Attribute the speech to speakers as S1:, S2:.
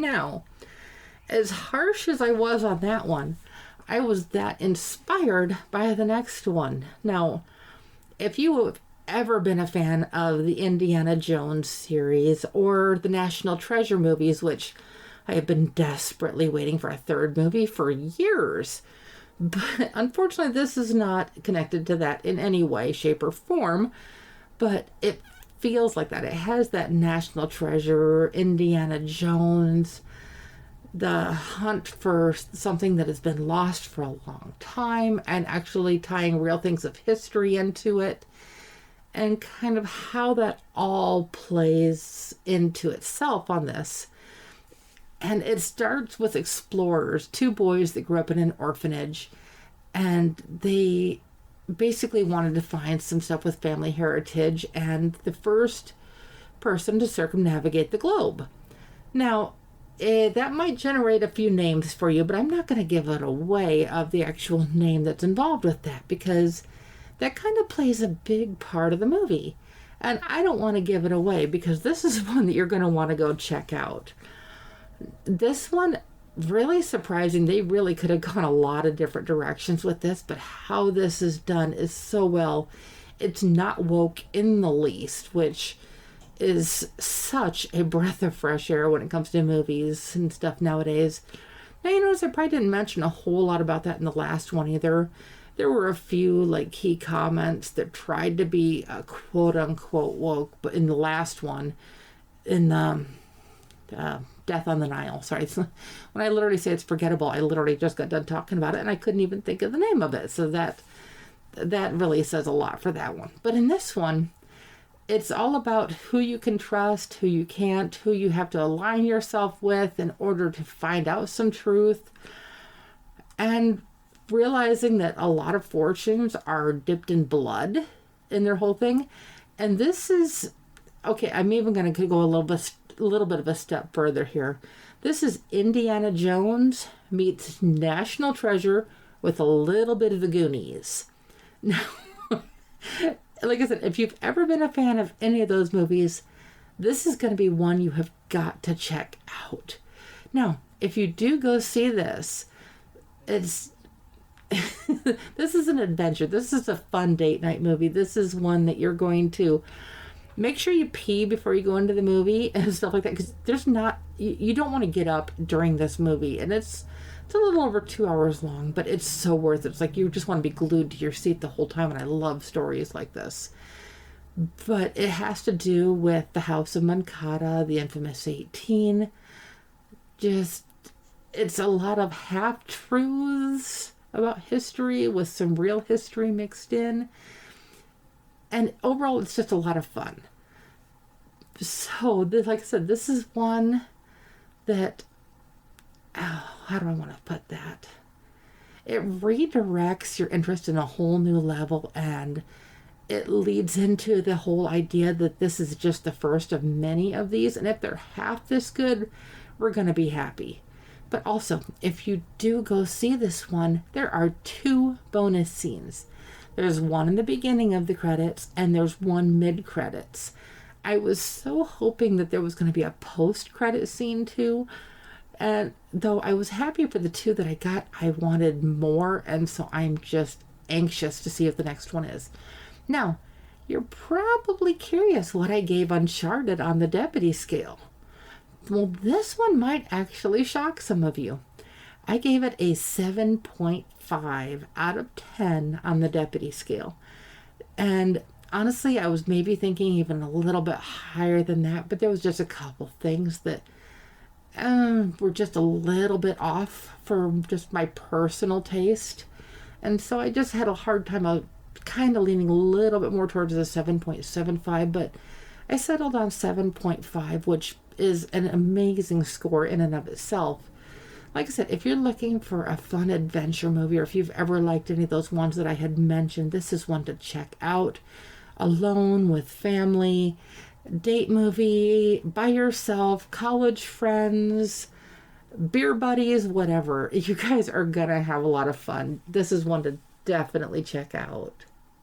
S1: Now, as harsh as I was on that one, I was that inspired by the next one. Now, if you have ever been a fan of the Indiana Jones series or the National Treasure movies, which I have been desperately waiting for a third movie for years, but unfortunately this is not connected to that in any way, shape, or form, but it feels like that. It has that National Treasure, Indiana Jones, the hunt for something that has been lost for a long time, and actually tying real things of history into it, and kind of how that all plays into itself on this. And it starts with explorers, two boys that grew up in an orphanage, and they basically wanted to find some stuff with family heritage, and the first person to circumnavigate the globe. Now, that might generate a few names for you, but I'm not going to give it away of the actual name that's involved with that, because that kind of plays a big part of the movie. And I don't want to give it away, because this is one that you're going to want to go check out. This one, really surprising. They really could have gone a lot of different directions with this, but how this is done is so well. It's not woke in the least, which is such a breath of fresh air when it comes to movies and stuff nowadays. Now, you notice I probably didn't mention a whole lot about that in the last one either. There were a few key comments that tried to be quote unquote woke, but in the last one, in the Death on the Nile, sorry, when I literally say it's forgettable, I literally just got done talking about it and I couldn't even think of the name of it. So that really says a lot for that one. But in this one, it's all about who you can trust, who you can't, who you have to align yourself with in order to find out some truth, and realizing that a lot of fortunes are dipped in blood in their whole thing. And this is, okay, I'm even going to go a little bit of a step further here. This is Indiana Jones meets National Treasure with a little bit of the Goonies. Now, like I said, if you've ever been a fan of any of those movies, this is going to be one you have got to check out. Now, if you do go see this, it's this is an adventure. This is a fun date night movie. This is one that you're going to make sure you pee before you go into the movie and stuff like that, because there's not, you don't want to get up during this movie, and it's a little over 2 hours long, but it's so worth it. It's like you just want to be glued to your seat the whole time, and I love stories like this. But it has to do with the House of Moncata, the infamous 18. Just, it's a lot of half-truths about history with some real history mixed in. And overall, it's just a lot of fun. So, like I said, this is one that, how do I want to put that? It redirects your interest in a whole new level, and it leads into the whole idea that this is just the first of many of these, and if they're half this good, we're going to be happy. But also, if you do go see this one, there are 2 bonus scenes. There's one in the beginning of the credits, and there's one mid-credits. I was so hoping that there was going to be a post-credit scene too, and though I was happy for the 2 that I got, I wanted more, and so I'm just anxious to see if the next one is. Now, you're probably curious what I gave Uncharted on the deputy scale. Well, this one might actually shock some of you. I gave it a 7.5 out of 10 on the deputy scale. And honestly, I was maybe thinking even a little bit higher than that, but there was just a couple things that were just a little bit off for just my personal taste. And so I just had a hard time of kind of leaning a little bit more towards the 7.75, but I settled on 7.5, which is an amazing score in and of itself. Like I said, if you're looking for a fun adventure movie, or if you've ever liked any of those ones that I had mentioned, this is one to check out. Alone, with family, date movie, by yourself, college friends, beer buddies, whatever. You guys are gonna have a lot of fun. This is one to definitely check out.